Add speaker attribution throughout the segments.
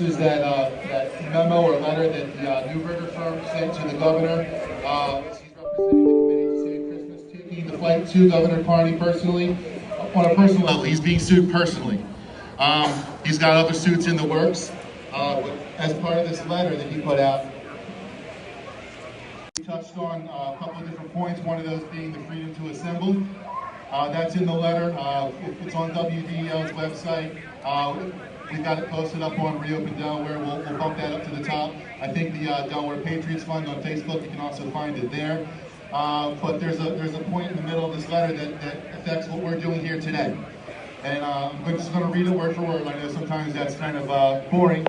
Speaker 1: Is that memo or letter that the Neuberger firm sent to the governor. He's representing the committee to save Christmas, taking the fight to Governor Carney personally, on a personal level. He's being sued personally. He's got other suits in the works. As part of this letter that he put out, he touched on a couple of different points, one of those being the freedom to assemble. That's in the letter. It's on WDEL's website. We've got it posted up on Reopen Delaware. We'll bump that up to the top. I think the Delaware Patriots Fund on Facebook, you can also find it there. But there's a point in the middle of this letter that affects what we're doing here today. And I'm just going to read it word for word. I know sometimes that's kind of boring.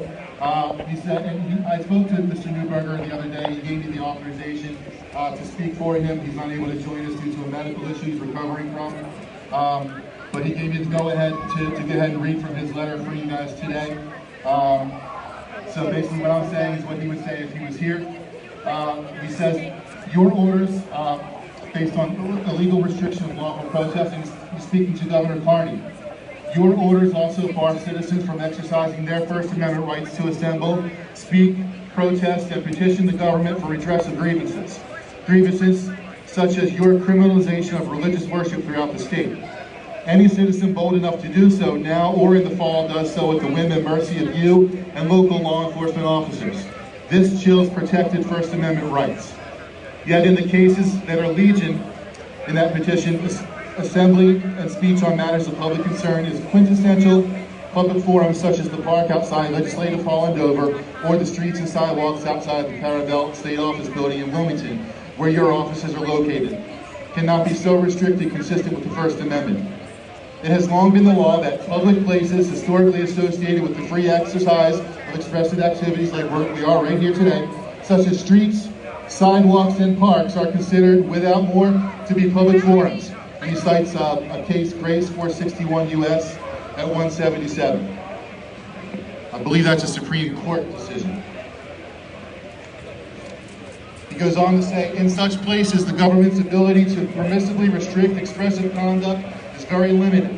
Speaker 1: He said, and I spoke to Mr. Neuberger the other day. He gave me the authorization to speak for him. He's not able to join us due to a medical issue he's recovering from. But he gave me the go-ahead to go ahead and read from his letter for you guys today. So basically what I'm saying is what he would say if he was here. He says, your orders, based on illegal restriction of lawful protesting, he's speaking to Governor Carney. Your orders also bar citizens from exercising their First Amendment rights to assemble, speak, protest, and petition the government for redress of grievances. Grievances such as your criminalization of religious worship throughout the state. Any citizen bold enough to do so now or in the fall does so at the whim and mercy of you and local law enforcement officers. This chills protected First Amendment rights. Yet in the cases that are legion in that petition, assembly and speech on matters of public concern is quintessential public forums such as the park outside Legislative Hall in Dover or the streets and sidewalks outside the Parabellum State Office Building in Wilmington, where your offices are located, cannot be so restricted consistent with the First Amendment. It has long been the law that public places historically associated with the free exercise of expressive activities like we are right here today, such as streets, sidewalks, and parks, are considered without more to be public forums. And he cites a case, Grace 461 U.S. at 177. I believe that's a Supreme Court decision. He goes on to say, in such places, the government's ability to permissively restrict expressive conduct is very limited.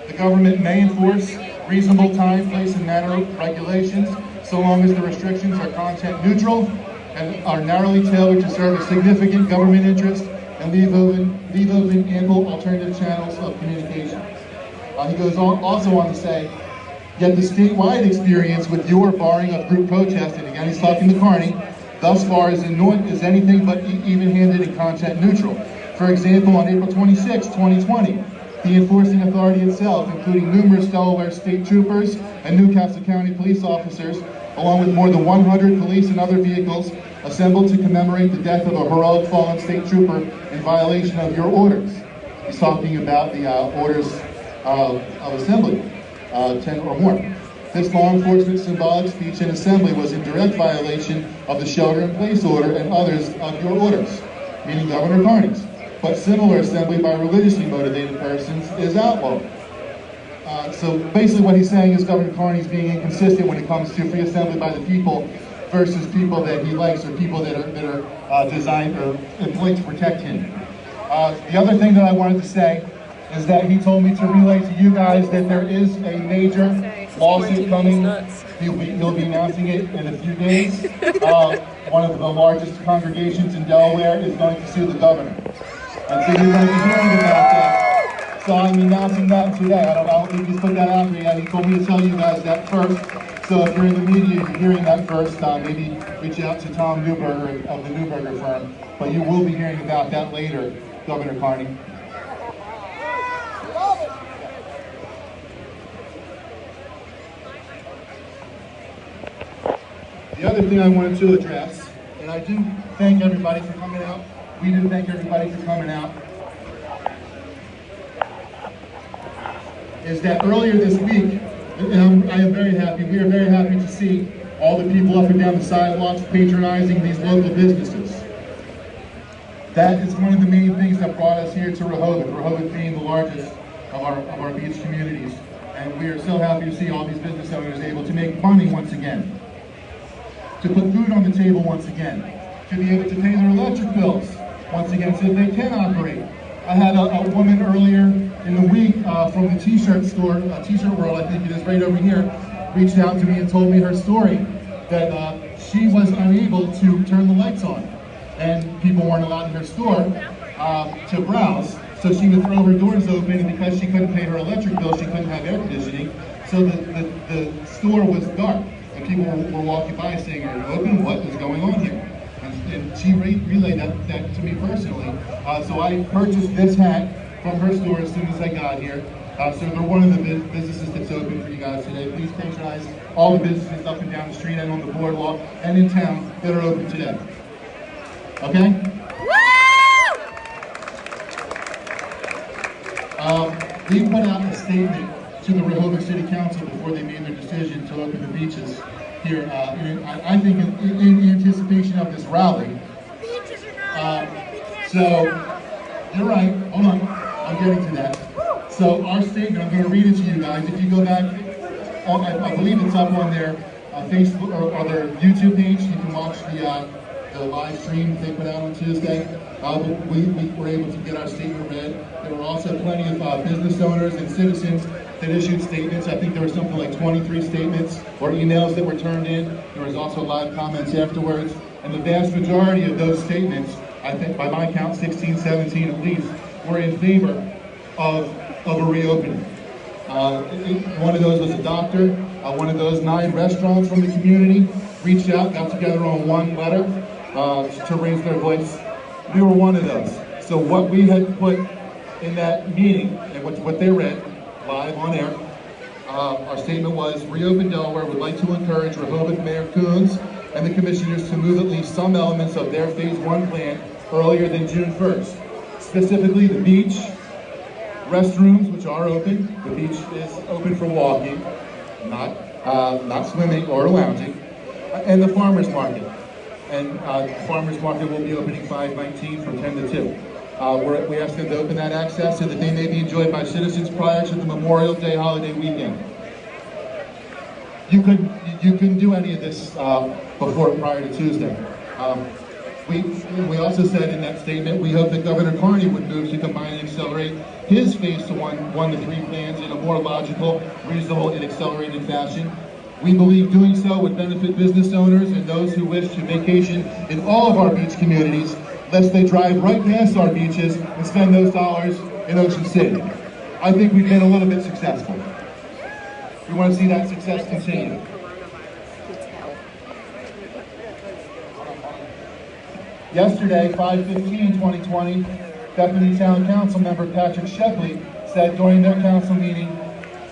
Speaker 1: The government may enforce reasonable time, place, and manner regulations so long as the restrictions are content neutral and are narrowly tailored to serve a significant government interest and leave open ample alternative channels of communication. He goes on, also on to say, yet the statewide experience with your barring of group protest, and again he's talking to Carney, thus far is anything but even-handed and content neutral. For example, on April 26, 2020, the enforcing authority itself, including numerous Delaware state troopers and Newcastle County police officers, along with more than 100 police and other vehicles, assembled to commemorate the death of a heroic fallen state trooper in violation of your orders. He's talking about the orders of assembly, 10 or more. This law enforcement symbolic speech in assembly was in direct violation of the shelter-in-place order and others of your orders, meaning Governor Carney's. But similar assembly by religiously motivated persons is outlawed. So basically what he's saying is Governor Carney's being inconsistent when it comes to free assembly by the people versus people that he likes or people that are designed or employed to protect him. The other thing that I wanted to say is that he told me to relay to you guys that there is a major lawsuit coming. He'll be announcing it in a few days. One of the largest congregations in Delaware is going to sue the governor. And so you're going to be hearing about that. So I'm announcing that today. I don't think he's put that out there yet. He told me to tell you guys that first. So if you're in the media, you're hearing that first, maybe reach out to Tom Neuberger of the Neuberger firm. But you will be hearing about that later, Governor Carney. The other thing I wanted to address, and I do thank everybody for coming out. We do thank everybody for coming out, is that earlier this week, and I am very happy, we are very happy to see all the people up and down the sidewalks patronizing these local businesses. That is one of the main things that brought us here to Rehoboth, Rehoboth being the largest of our beach communities. And we are so happy to see all these business owners able to make money once again, to put food on the table once again, to be able to pay their electric bills once again so they can operate. I had a woman earlier in the week from the t-shirt store, T-shirt World, I think it is, right over here, reached out to me and told me her story, that she was unable to turn the lights on, and people weren't allowed in her store to browse, so she would throw her doors open, and because she couldn't pay her electric bill, she couldn't have air conditioning, so the store was dark, and people were walking by saying, "Are you open? What is going on here?" And she relayed that to me personally, so I purchased this hat from her store as soon as I got here. So they're one of the businesses that's open for you guys today. Please patronize all the businesses up and down the street and on the boardwalk and in town that are open today. Okay? We put out a statement to the Rehoboth City Council before they made their decision to open the beaches here. I think in anticipation of this rally. So, you're right. Hold on. I'm getting to that. So our statement, I'm going to read it to you guys. If you go back, I believe it's up on their Facebook or their YouTube page. You can watch the live stream that they put out on Tuesday. We were able to get our statement read. There were also plenty of business owners and citizens that issued statements. I think there were something like 23 statements or emails that were turned in. There was also live comments afterwards. And the vast majority of those statements, I think by my count, 16, 17 at least, were in favor of a reopening. One of those was a doctor. One of those 9 restaurants from the community reached out, got together on one letter to raise their voice. We were one of those. So what we had put in that meeting, and what they read live on air, our statement was, Reopen Delaware would like to encourage Rehoboth Mayor Coons and the commissioners to move at least some elements of their Phase 1 plan earlier than June 1st. Specifically the beach, restrooms, which are open. The beach is open for walking, not swimming or lounging, and the farmers market. And the farmers market will be opening 5/19 from 10 to 2. We asked them to open that access so that they may be enjoyed by citizens prior to the Memorial Day holiday weekend. You couldn't do any of this prior to Tuesday. We also said in that statement, we hope that Governor Carney would move to combine and accelerate his Phase 1 to 3 plans in a more logical, reasonable, and accelerated fashion. We believe doing so would benefit business owners and those who wish to vacation in all of our beach communities, lest they drive right past our beaches and spend those dollars in Ocean City. I think we've been a little bit successful. We want to see that success continue. Yesterday, 5/15/2020, Deputy Town Council Member Patrick Shepley said during their council meeting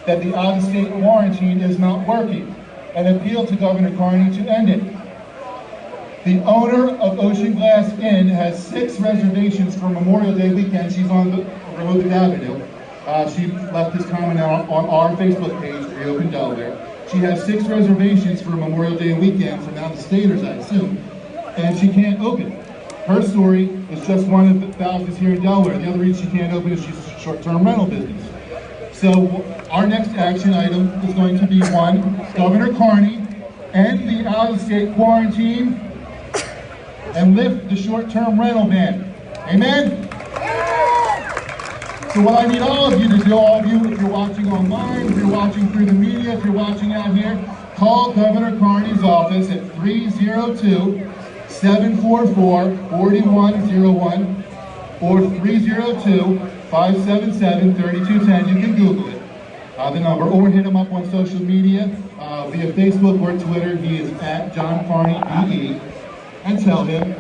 Speaker 1: that the out-of-state quarantine is not working and appealed to Governor Carney to end it. The owner of Ocean Glass Inn has 6 reservations for Memorial Day weekend. She's on Rehoboth Avenue. She left this comment on our Facebook page, Reopen Delaware. She has 6 reservations for Memorial Day weekend from out-of-staters, I assume, and she can't open. Her story is just one of the thousands here in Delaware. The other reason she can't open is she's a short-term rental business. So our next action item is going to be 1, Governor Carney end the out-of-state quarantine and lift the short-term rental ban. Amen? So what I need all of you to do, all of you, if you're watching online, if you're watching through the media, if you're watching out here, call Governor Carney's office at 302-744-4101 or 302-577-3210. You can Google it, the number, or hit him up on social media, via Facebook or Twitter. He is at John Carney BE, and tell him,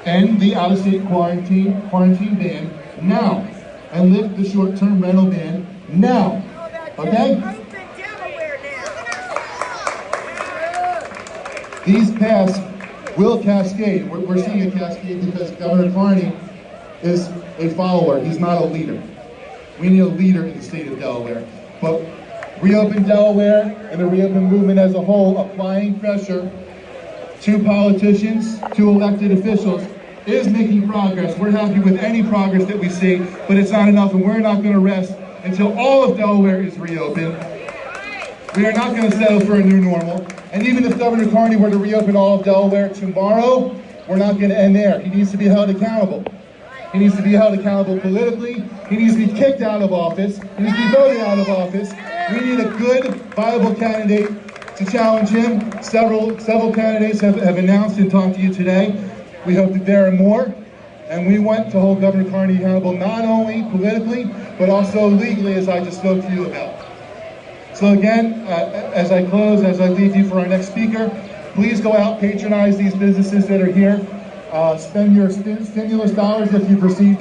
Speaker 1: end the out-of-state quarantine ban now, and lift the short-term rental ban now. Okay? These paths will cascade. We're seeing a cascade because Governor Carney is a follower. He's not a leader. We need a leader in the state of Delaware. But Reopen Delaware and the Reopen movement as a whole, applying pressure to politicians, to elected officials, is making progress. We're happy with any progress that we see, but it's not enough, and we're not going to rest until all of Delaware is reopened. We are not going to settle for a new normal. And even if Governor Carney were to reopen all of Delaware tomorrow, we're not going to end there. He needs to be held accountable. He needs to be held accountable politically. He needs to be kicked out of office. He needs to be voted out of office. We need a good, viable candidate to challenge him. Several candidates have announced and talked to you today. We hope that there are more, and we want to hold Governor Carney accountable not only politically, but also legally, as I just spoke to you about. So again, as I close, as I leave you for our next speaker, please go out, patronize these businesses that are here. Spend your stimulus dollars if you've received